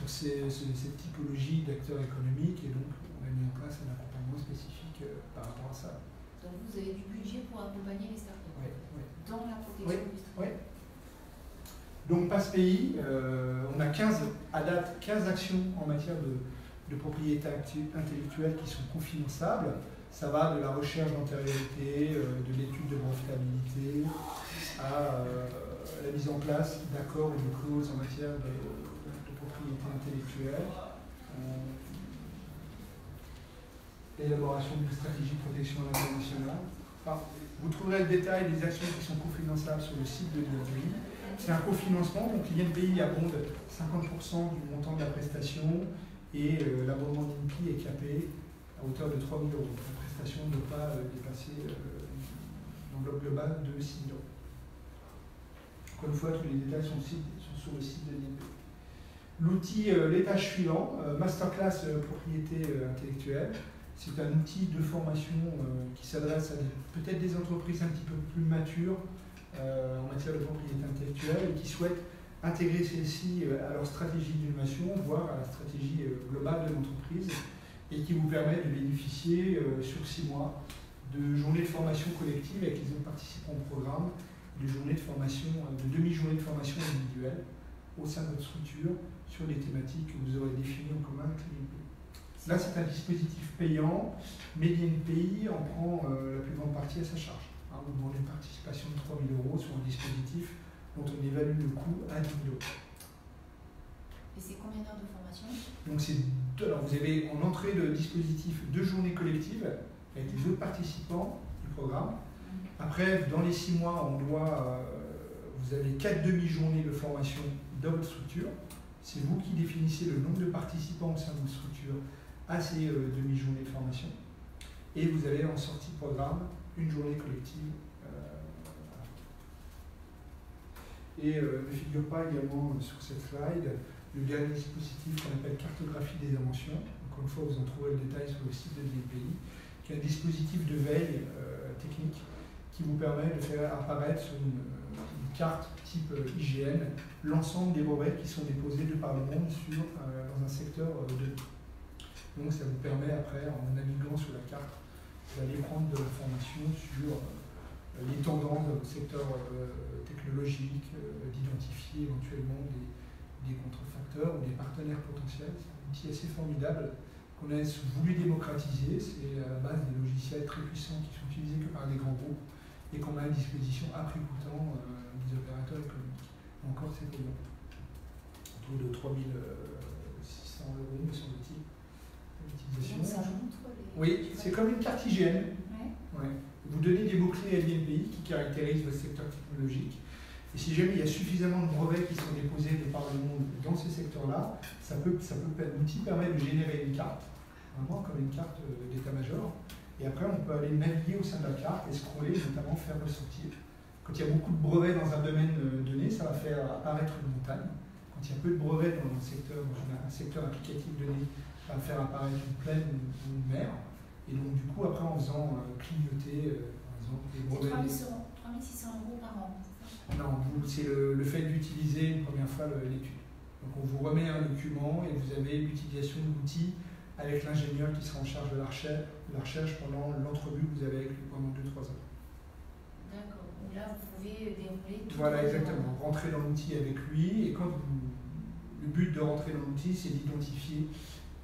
cette typologie d'acteurs économiques, et donc on a mis en place un accompagnement spécifique par rapport à ça. Donc vous avez du budget pour accompagner les startups dans la protection du startup. Oui. Donc PASSPI, on a à date 15 actions en matière de propriété intellectuelle qui sont confinançables. Ça va de la recherche d'antériorité, de l'étude de brevetabilité, à la mise en place d'accords ou de clauses en matière de propriété intellectuelle, l'élaboration d'une stratégie de protection internationale. Enfin, vous trouverez le détail des actions qui sont cofinançables sur le site de l'INPI. C'est un cofinancement, donc l'INPI abonde 50% du montant de la prestation, et l'abondement d'INPI est capé à hauteur de 3 000 €. La prestation ne doit pas dépasser l'enveloppe globale de 6 000 €. Encore une fois, tous les détails sont sur le site de l'INPE. L'outil, l'étage suivant, Masterclass propriété intellectuelle. C'est un outil de formation qui s'adresse à peut-être des entreprises un petit peu plus matures en matière de propriété intellectuelle et qui souhaitent intégrer celle-ci à leur stratégie d'innovation, voire à la stratégie globale de l'entreprise, et qui vous permet de bénéficier sur 6 mois de journées de formation collective avec les autres participants au programme, de journées de formation, de demi-journées de formation individuelle au sein de votre structure sur les thématiques que vous aurez définies en commun avec l'INPI. Là, c'est un dispositif payant, mais l'INPI en prend la plus grande partie à sa charge. Vous demandez une participation de 3 000 € sur un dispositif dont on évalue le coût à 10 000 €. Et c'est combien d'heures de formation? Donc, alors vous avez en entrée de dispositif 2 journées collectives avec les autres participants du programme. Après, dans les 6 mois, vous avez 4 demi-journées de formation dans votre structure. C'est vous qui définissez le nombre de participants au sein de votre structure à ces demi-journées de formation. Et vous avez en sortie de programme une journée collective. Et ne figure pas également sur cette slide le dernier dispositif qu'on appelle cartographie des inventions. Encore une fois, vous en trouverez le détail sur le site de l'INPI, qui est un dispositif de veille technique qui vous permet de faire apparaître sur une carte type IGN l'ensemble des brevets qui sont déposés de par le monde dans un secteur donné. Donc ça vous permet après, en naviguant sur la carte, d'aller prendre de l'information sur les tendances dans le secteur technologique, d'identifier éventuellement des contrefacteurs ou des partenaires potentiels. C'est un outil assez formidable qu'on a voulu démocratiser. C'est à la base des logiciels très puissants qui sont utilisés que par les grands groupes et qu'on met à disposition à prix coûtant des opérateurs économiques. Encore, c'est payant. Autour de 3 600 €, me semble-t-il, l'utilisation. Ça montre les... Oui, c'est comme une carte hygiène. Ouais. Ouais. Vous donnez des mots-clés à l'INPI qui caractérisent votre secteur technologique. Et si jamais il y a suffisamment de brevets qui sont déposés de par le monde dans ces secteurs-là, l'outil permet de générer une carte, vraiment comme une carte d'état-major. Et après, on peut aller naviguer au sein de la carte et scroller, notamment faire ressortir. Quand il y a beaucoup de brevets dans un domaine donné, ça va faire apparaître une montagne. Quand il y a peu de brevets dans un secteur applicatif donné, ça va faire apparaître une plaine ou une mer. Et donc, du coup, après, en faisant clignoter, par exemple, les brevets. C'est 3 600 € par an. Non, c'est le fait d'utiliser une première fois l'étude. Donc, on vous remet un document et vous avez l'utilisation de l'outil avec l'ingénieur qui sera en charge de la recherche pendant l'entrevue que vous avez avec lui pendant 2-3 ans. D'accord. Donc là, vous pouvez dérouler tout. Voilà, exactement. Rentrer dans l'outil avec lui et le but de rentrer dans l'outil, c'est d'identifier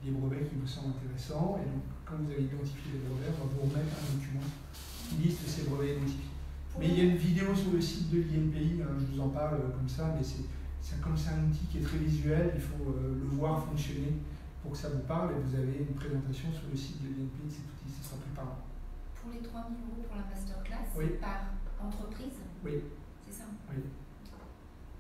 les brevets qui vous semblent intéressants. Et donc, quand vous avez identifié les brevets, on va vous remettre un document qui liste ces brevets identifiés. Mais il y a une vidéo sur le site de l'INPI, je vous en parle comme ça, mais comme c'est un outil qui est très visuel, il faut le voir fonctionner pour que ça vous parle, et vous avez une présentation sur le site de l'INPI de cet outil, ce sera plus parlant. Pour les 3 000 € pour la masterclass, Oui. c'est par entreprise? Oui. C'est ça? Oui.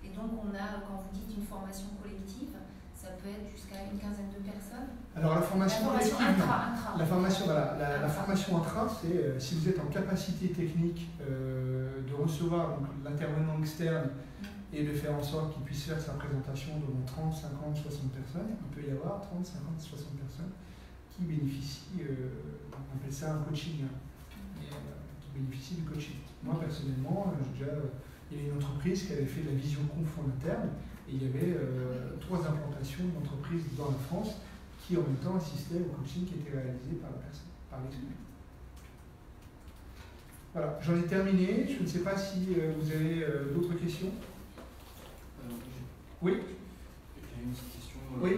Et donc on a, quand vous dites une formation collective, ça peut être jusqu'à une quinzaine de personnes? Alors la formation collective, intra. La formation intra, c'est si vous êtes en capacité technique de recevoir l'intervenant externe et de faire en sorte qu'il puisse faire sa présentation devant 30, 50, 60 personnes. Il peut y avoir 30, 50, 60 personnes qui bénéficient, on appelle ça un coaching, qui bénéficient du coaching. Moi personnellement, il y avait une entreprise qui avait fait de la vision conf en interne, et il y avait 3 implantations d'entreprises dans la France qui en même temps assistaient au coaching qui était réalisé par la personne, par l'expert. Voilà, j'en ai terminé. Je ne sais pas si vous avez d'autres questions. Oui. J'ai une petite question oui.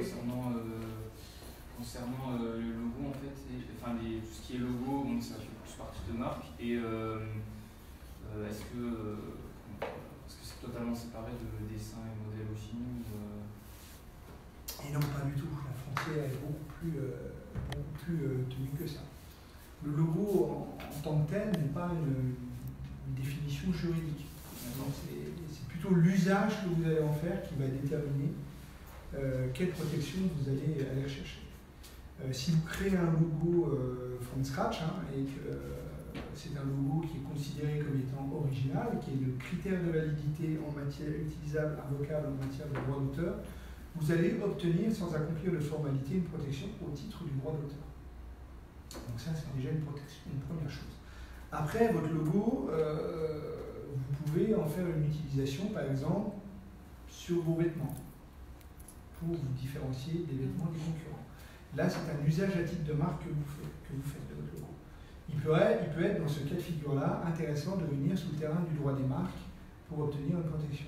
concernant le logo en fait, tout ce qui est logo, bon, ça fait plus partie de marque, et est-ce que c'est totalement séparé de dessin et modèle aussi Et non, pas du tout. La frontière est beaucoup plus tenue que ça. Le logo en tant que tel n'est pas une définition juridique. C'est plutôt l'usage que vous allez en faire qui va déterminer quelle protection vous allez aller rechercher. Si vous créez un logo from scratch, hein, et que c'est un logo qui est considéré comme étant original, qui est le critère de validité en matière utilisable, invocable en matière de droit d'auteur, vous allez obtenir, sans accomplir de formalité, une protection au titre du droit d'auteur. Donc ça, c'est déjà une première chose. Après, votre logo, vous pouvez en faire une utilisation, par exemple, sur vos vêtements, pour vous différencier des vêtements des concurrents. Là, c'est un usage à titre de marque que vous faites de votre logo. Il peut être, dans ce cas de figure-là, intéressant de venir sous le terrain du droit des marques pour obtenir une protection.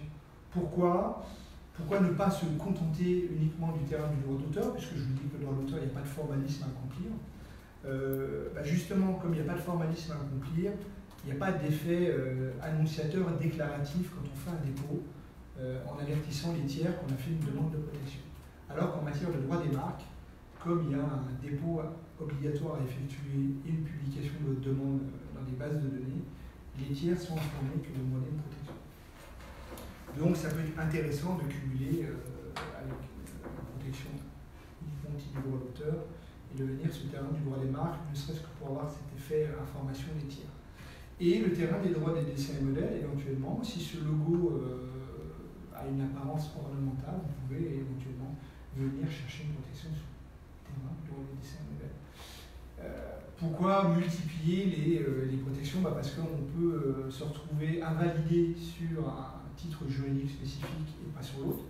Pourquoi ne pas se contenter uniquement du terrain du droit d'auteur, puisque je vous dis que le droit d'auteur, il n'y a pas de formalisme à accomplir. Justement, comme il n'y a pas de formalisme à accomplir, il n'y a pas d'effet annonciateur déclaratif quand on fait un dépôt en avertissant les tiers qu'on a fait une demande de protection. Alors qu'en matière de droit des marques, comme il y a un dépôt obligatoire à effectuer et une publication de votre demande dans des bases de données, les tiers sont informés que vous demandez une protection. Donc ça peut être intéressant de cumuler avec une protection uniquement au titre du droit d'auteur et de venir sur le terrain du droit des marques, ne serait-ce que pour avoir cet effet information des tiers. Et le terrain des droits des dessins et modèles, éventuellement, si ce logo a une apparence ornementale, vous pouvez éventuellement venir chercher une protection sur le terrain du droit des dessins et modèles. Pourquoi multiplier les protections? Parce qu'on peut se retrouver invalidé sur un titre juridique spécifique et pas sur l'autre.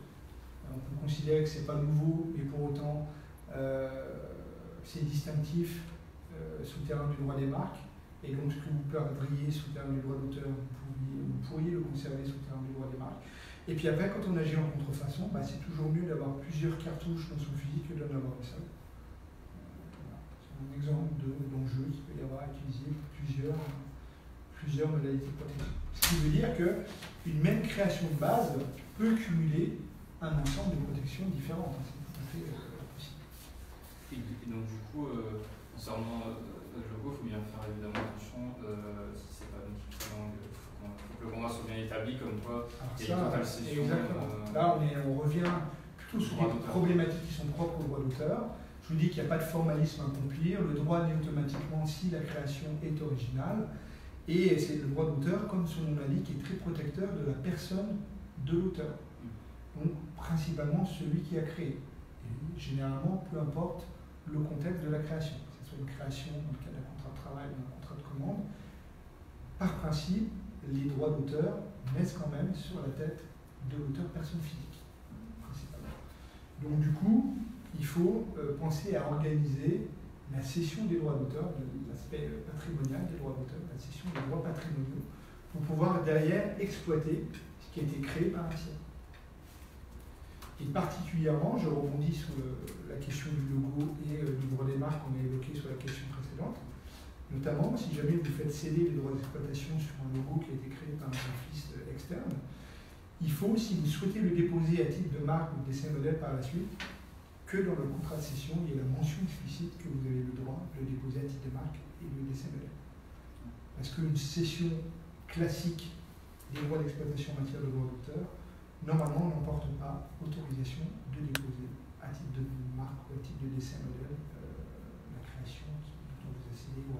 On peut considérer que ce n'est pas nouveau, mais pour autant c'est distinctif sous le terrain du droit des marques. Et donc ce que vous perdriez sous le terrain du droit d'auteur, vous pourriez le conserver sous le terrain du droit des marques. Et puis après, quand on agit en contrefaçon, c'est toujours mieux d'avoir plusieurs cartouches dans son fusil que d'en avoir une seule. C'est un exemple d'enjeu qu'il peut y avoir à utiliser plusieurs modalités de protection. Ce qui veut dire qu'une même création de base peut cumuler un ensemble de protections différentes. C'est tout à fait possible. Et donc du coup, concernant le logo, il faut bien faire évidemment attention, si c'est pas une langue, il faut que le contrat soit bien établi, comme quoi il y a une totale cession. Là, on revient plutôt sur des problématiques qui sont propres au droit d'auteur. Je vous dis qu'il n'y a pas de formalisme à accomplir, le droit naît automatiquement si la création est originale, et c'est le droit d'auteur, comme son nom l'indique, qui est très protecteur de la personne de l'auteur. Donc principalement celui qui a créé. Et généralement, peu importe le contexte de la création, que ce soit une création dans le cadre d'un contrat de travail ou d'un contrat de commande, par principe, les droits d'auteur naissent quand même sur la tête de l'auteur personne physique, principalement. Donc du coup, il faut penser à organiser la cession des droits d'auteur, de l'aspect patrimonial des droits d'auteur, la cession des droits patrimoniaux, pour pouvoir derrière exploiter ce qui a été créé par un tiers. Et particulièrement, je rebondis sur la question du logo et du droit des marques qu'on a évoqué sur la question précédente, notamment si jamais vous faites céder les droits d'exploitation sur un logo qui a été créé par un graphiste externe, il faut, si vous souhaitez le déposer à titre de marque ou de dessin modèle par la suite, que dans le contrat de cession, il y ait la mention explicite que vous avez le droit de le déposer à titre de marque et de dessin modèle. Parce qu'une cession classique des droits d'exploitation en matière de droit d'auteur, normalement, n'emporte pas autorisation de déposer à titre de marque ou à titre de dessin modèle la création dont vous avez cédé ou